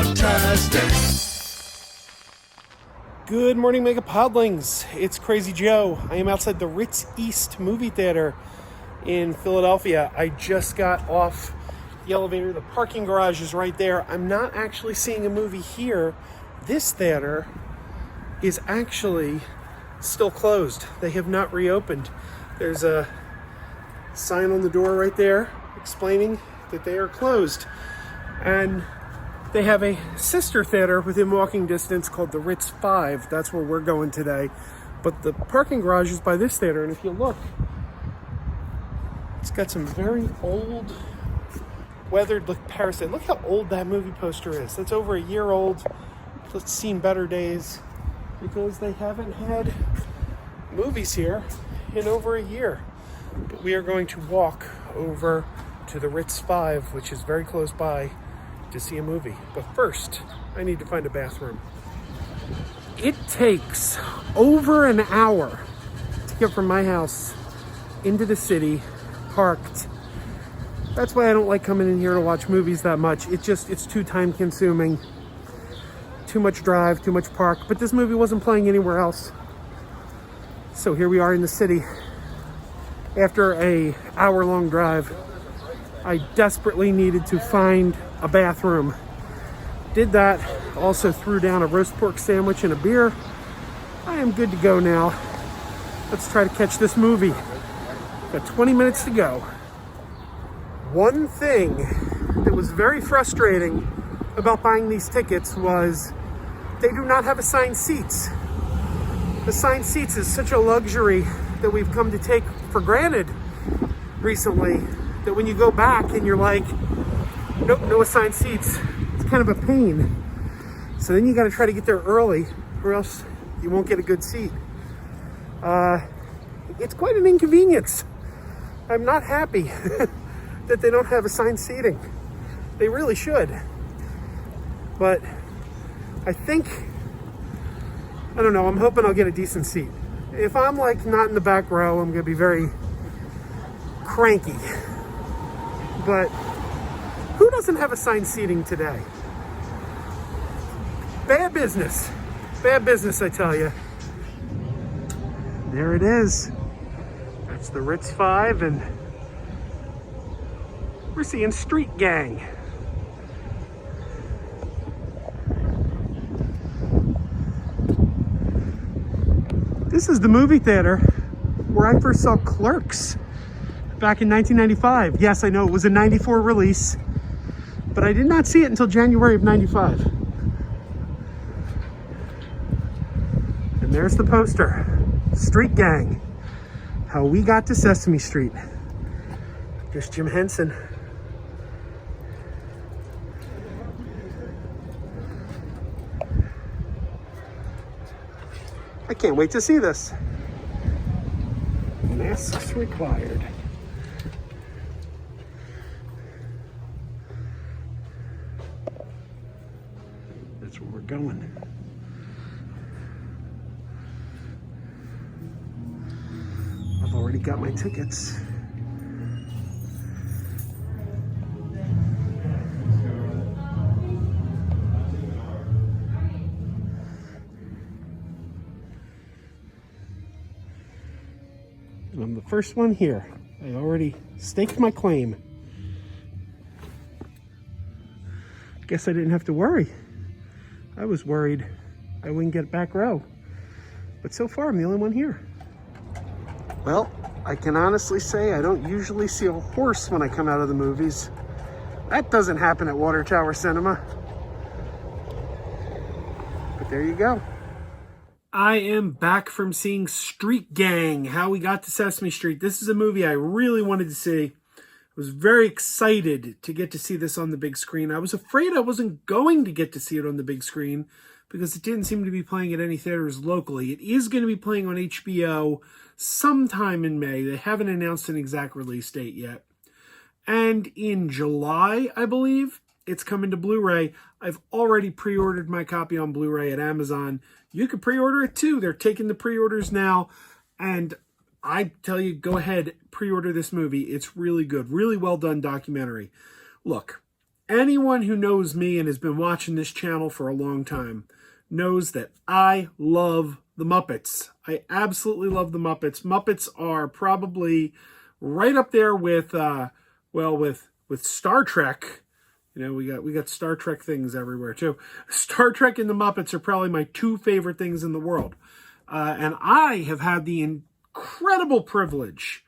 MegaPodTastic. Good morning, MegaPodlings. It's Crazy Joe. I am outside the Ritz East movie theater in Philadelphia. I just got off the elevator. The parking garage is right there. I'm not actually seeing a movie here. This theater is actually still closed. They have not reopened. There's a sign on the door right there explaining that they are closed. And they have a sister theater within walking distance called the Ritz 5. That's where we're going today. But the parking garage is by this theater, and if you look, it's got some very old, weathered look Parasite. Look how old that movie poster is. That's over a year old. It's seen better days because they haven't had movies here in over a year. But we are going to walk over to the Ritz 5, which is very close by, to see a movie. But first, I need to find a bathroom. It takes over an hour to get from my house into the city, parked. That's why I don't like coming in here to watch movies that much. It's too time consuming. Too much drive, too much park. But this movie wasn't playing anywhere else. So here we are in the city. After a hour-long drive, I desperately needed to find a bathroom. Did that. Also threw down a roast pork sandwich and a beer. I am good to go now. Let's try to catch this movie. Got 20 minutes to go. One thing that was very frustrating about buying these tickets was they do not have assigned seats. Assigned seats is such a luxury that we've come to take for granted recently, that when you go back and you're like, nope, no assigned seats, it's kind of a pain. So then you got to try to get there early or else you won't get a good seat. It's quite an inconvenience. I'm not happy that they don't have assigned seating. They really should. But I don't know, I'm hoping I'll get a decent seat. If I'm like not in the back row, I'm gonna be very cranky. But who doesn't have assigned seating today? Bad business. Bad business, I tell you. There it is. That's the Ritz 5, and we're seeing Street Gang. This is the movie theater where I first saw Clerks back in 1995. Yes, I know it was a 94 release, but I did not see it until January of 95. And there's the poster. Street Gang. How we got to Sesame Street. There's Jim Henson. I can't wait to see this. Masks required. That's where we're going. I've already got my tickets. And I'm the first one here. I already staked my claim. Guess I didn't have to worry. I was worried I wouldn't get back row. But so far, I'm the only one here. Well, I can honestly say I don't usually see a horse when I come out of the movies. That doesn't happen at Water Tower Cinema. But there you go. I am back from seeing Street Gang, How We Got to Sesame Street. This is a movie I really wanted to see. I was very excited to get to see this on the big screen. I was afraid I wasn't going to get to see it on the big screen because it didn't seem to be playing at any theaters locally. It is going to be playing on HBO sometime in May. They haven't announced an exact release date yet. And in July, I believe, it's coming to Blu-ray. I've already pre-ordered my copy on Blu-ray at Amazon. You can pre-order it too. They're taking the pre-orders now. And I tell you, go ahead, pre-order this movie. It's really good. Really well done documentary. Look, Anyone who knows me and has been watching this channel for a long time knows that I love the Muppets. I absolutely love the Muppets. Muppets are probably right up there with, with Star Trek. You know, we got Star Trek things everywhere too. Star Trek and the Muppets are probably my two favorite things in the world. And I have had the incredible privilege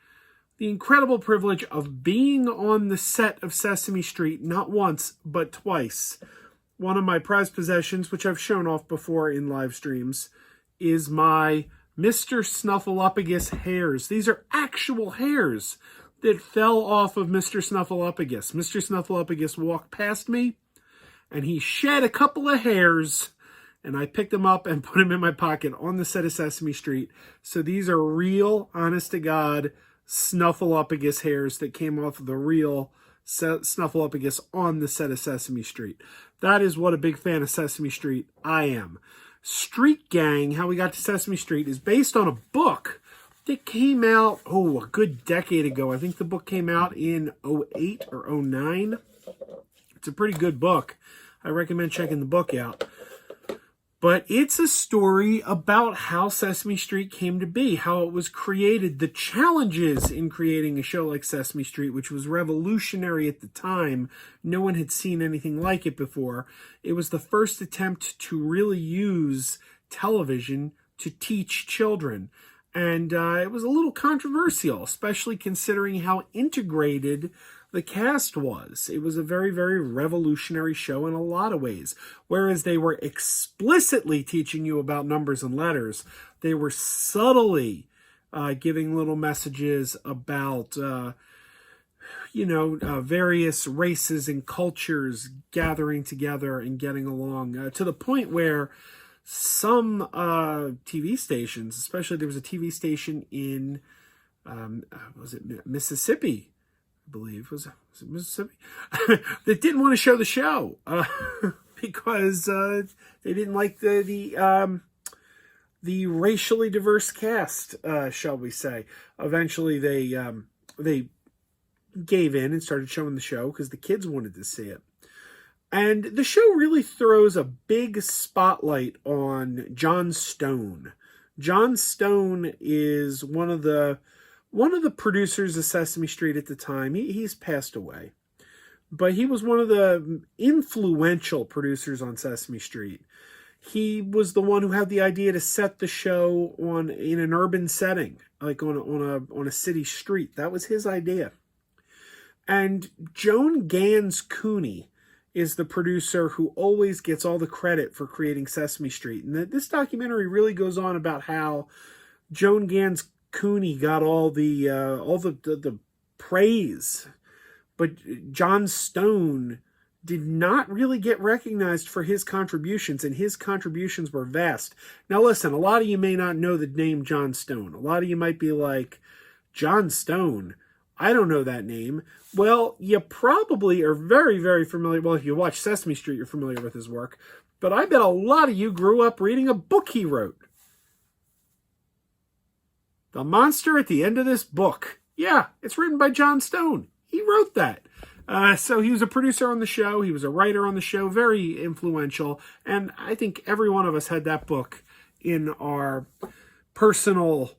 of being on the set of Sesame Street, not once, but twice. One of my prized possessions, which I've shown off before in live streams, is my Mr. Snuffleupagus hairs. These are actual hairs that fell off of Mr. Snuffleupagus. Mr. Snuffleupagus walked past me, and he shed a couple of hairs, and I picked them up and put them in my pocket on the set of Sesame Street. So these are real, honest-to-God, Snuffleupagus hairs that came off of the real Snuffleupagus on the set of Sesame Street. That is what a big fan of Sesame Street I am. Street Gang, How We Got to Sesame Street, is based on a book that came out, a good decade ago. I think the book came out in 08 or 09. It's a pretty good book. I recommend checking the book out. But it's a story about how Sesame Street came to be, how it was created, the challenges in creating a show like Sesame Street, which was revolutionary at the time. No one had seen anything like it before. It was the first attempt to really use television to teach children. And it was a little controversial, especially considering how integrated the cast was. It was a very, very revolutionary show in a lot of ways. Whereas they were explicitly teaching you about numbers and letters, they were subtly giving little messages about, various races and cultures gathering together and getting along, to the point where some TV stations, especially there was a TV station in, Mississippi, I believe, was it Mississippi, that didn't want to show the show because they didn't like the racially diverse cast, shall we say. Eventually, they gave in and started showing the show because the kids wanted to see it. And the show really throws a big spotlight on John Stone. John Stone is one of the producers of Sesame Street at the time. He's passed away. But he was one of the influential producers on Sesame Street. He was the one who had the idea to set the show in an urban setting, like on a city street. That was his idea. And Joan Gans Cooney is the producer who always gets all the credit for creating Sesame Street. And this documentary really goes on about how Joan Gans Cooney got all the praise, but John Stone did not really get recognized for his contributions, and his contributions were vast. Now listen, a lot of you may not know the name John Stone. A lot of you might be like, John Stone? I don't know that name. Well, you probably are very, very familiar. Well, if you watch Sesame Street, you're familiar with his work. But I bet a lot of you grew up reading a book he wrote. The monster at the end of this book. Yeah, it's written by John Stone. He wrote that. So he was a producer on the show. He was a writer on the show. Very influential. And I think every one of us had that book in our personal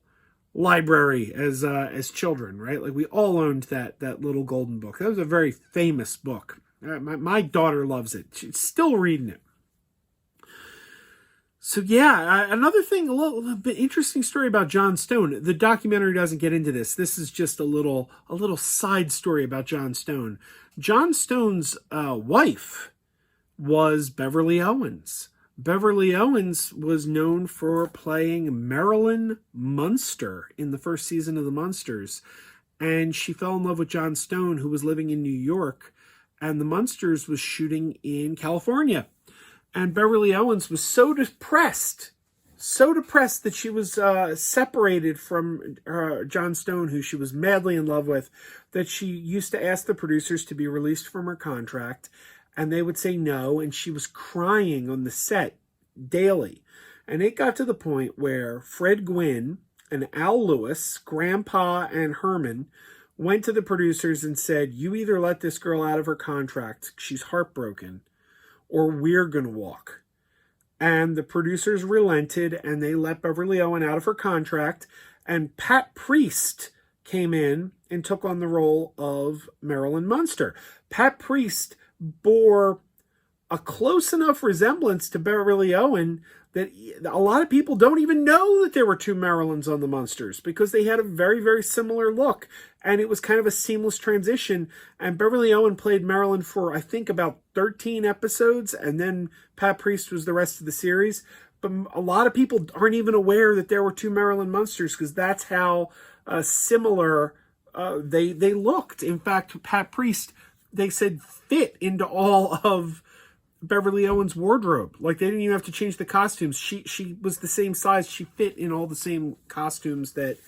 library as children, right? Like we all owned that little golden book. That was a very famous book. My daughter loves it. She's still reading it. So yeah, another thing, a little bit interesting story about John Stone. The documentary doesn't get into this. This is just a little side story about John Stone. John Stone's wife was Beverly Owens. Beverly Owens was known for playing Marilyn Munster in the first season of The Munsters. And she fell in love with John Stone, who was living in New York. And The Munsters was shooting in California. And Beverly Owens was so depressed that she was separated from John Stone, who she was madly in love with, that she used to ask the producers to be released from her contract. And they would say no, and she was crying on the set daily. And it got to the point where Fred Gwynne and Al Lewis, Grandpa and Herman, went to the producers and said, you either let this girl out of her contract, she's heartbroken, or we're going to walk. And the producers relented, and they let Beverly Owen out of her contract, and Pat Priest came in and took on the role of Marilyn Munster. Pat Priest bore a close enough resemblance to Beverly Owen that a lot of people don't even know that there were two Marilyns on the Munsters, because they had a very, very similar look. And it was kind of a seamless transition. And Beverly Owen played Marilyn for, I think, about 13 episodes. And then Pat Priest was the rest of the series. But a lot of people aren't even aware that there were two Marilyn Munsters, because that's how similar they looked. In fact, Pat Priest, they said, fit into all of Beverly Owen's wardrobe. Like, they didn't even have to change the costumes. She was the same size. She fit in all the same costumes that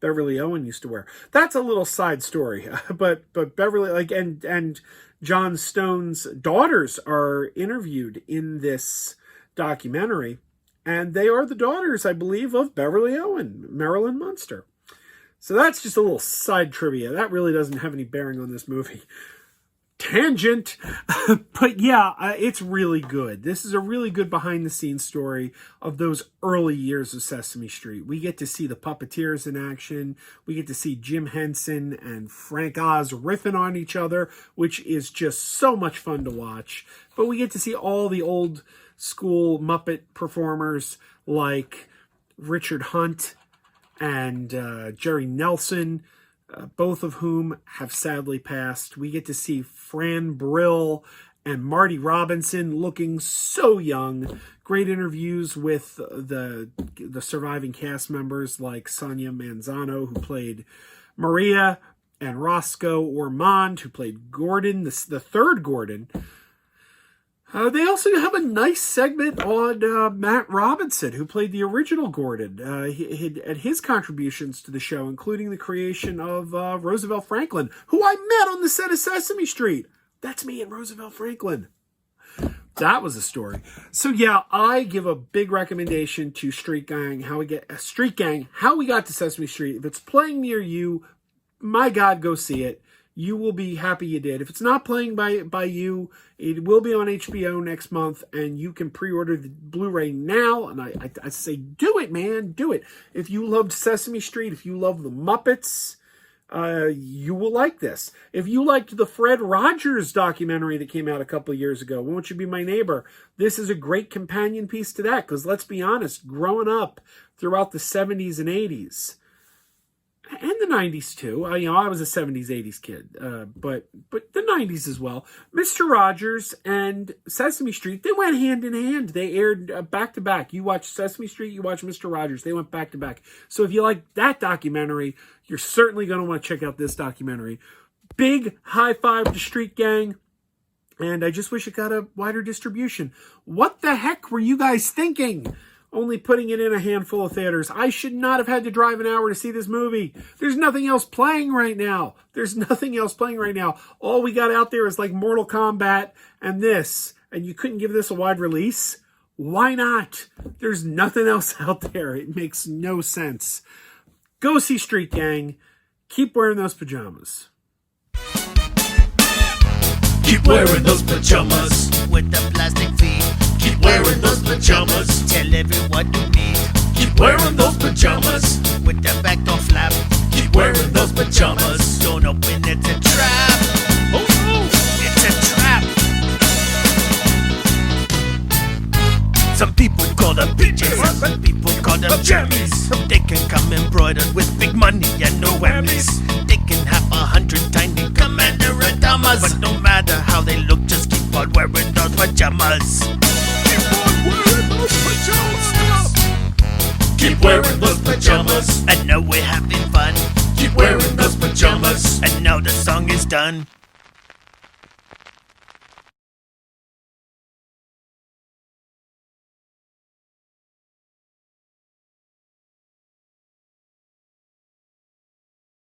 Beverly Owen used to wear. That's a little side story. But Beverly, like, and John Stone's daughters are interviewed in this documentary, and they are the daughters, I believe, of Beverly Owen, Marilyn Munster. So that's just a little side trivia. That really doesn't have any bearing on this movie. Tangent. But yeah, it's really good. This is a really good behind-the-scenes story of those early years of Sesame Street. We get to see the puppeteers in action. We get to see Jim Henson and Frank Oz riffing on each other, which is just so much fun to watch. But we get to see all the old school Muppet performers like Richard Hunt and Jerry Nelson, both of whom have sadly passed. We get to see Fran Brill and Marty Robinson looking so young. Great interviews with the surviving cast members like Sonia Manzano, who played Maria, and Roscoe Ormond, who played Gordon, the third Gordon. They also have a nice segment on Matt Robinson, who played the original Gordon, and his contributions to the show, including the creation of Roosevelt Franklin, who I met on the set of Sesame Street. That's me and Roosevelt Franklin. That was a story. So yeah, I give a big recommendation to Street Gang, How We Got to Sesame Street. If it's playing near you, my God, go see it. You will be happy you did. If it's not playing by you, it will be on HBO next month, and you can pre-order the Blu-ray now. And I say, do it, man, do it. If you loved Sesame Street, if you love the Muppets, you will like this. If you liked the Fred Rogers documentary that came out a couple of years ago, Won't You Be My Neighbor? This is a great companion piece to that, because let's be honest, growing up throughout the 70s and 80s, and the 90s too. I was a 70s, 80s kid, but the 90s as well. Mr. Rogers and Sesame Street, they went hand in hand. They aired back to back. You watch Sesame Street, you watch Mr. Rogers. They went back to back. So if you like that documentary, you're certainly going to want to check out this documentary. Big high five to Street Gang. And I just wish it got a wider distribution. What the heck were you guys thinking? Only putting it in a handful of theaters. I should not have had to drive an hour to see this movie. There's nothing else playing right now. All we got out there is like Mortal Kombat and this. And you couldn't give this a wide release? Why not? There's nothing else out there. It makes no sense. Go see Street Gang. Keep wearing those pajamas. Keep wearing those pajamas with the plastic feet. Keep wearing those pajamas. Tell everyone you meet. Keep wearing those pajamas with the back door flap. Keep wearing those pajamas. Don't open, it's a trap. Oh no, it's a trap. Some people call them PJs, some people call them jammies. They can come embroidered with big money and no whammies. They can have 100 tiny commander Adamas, but no matter how they look, just keep on wearing those pajamas. Keep wearing those pajamas. And now we're having fun. Keep wearing those pajamas. And now the song is done.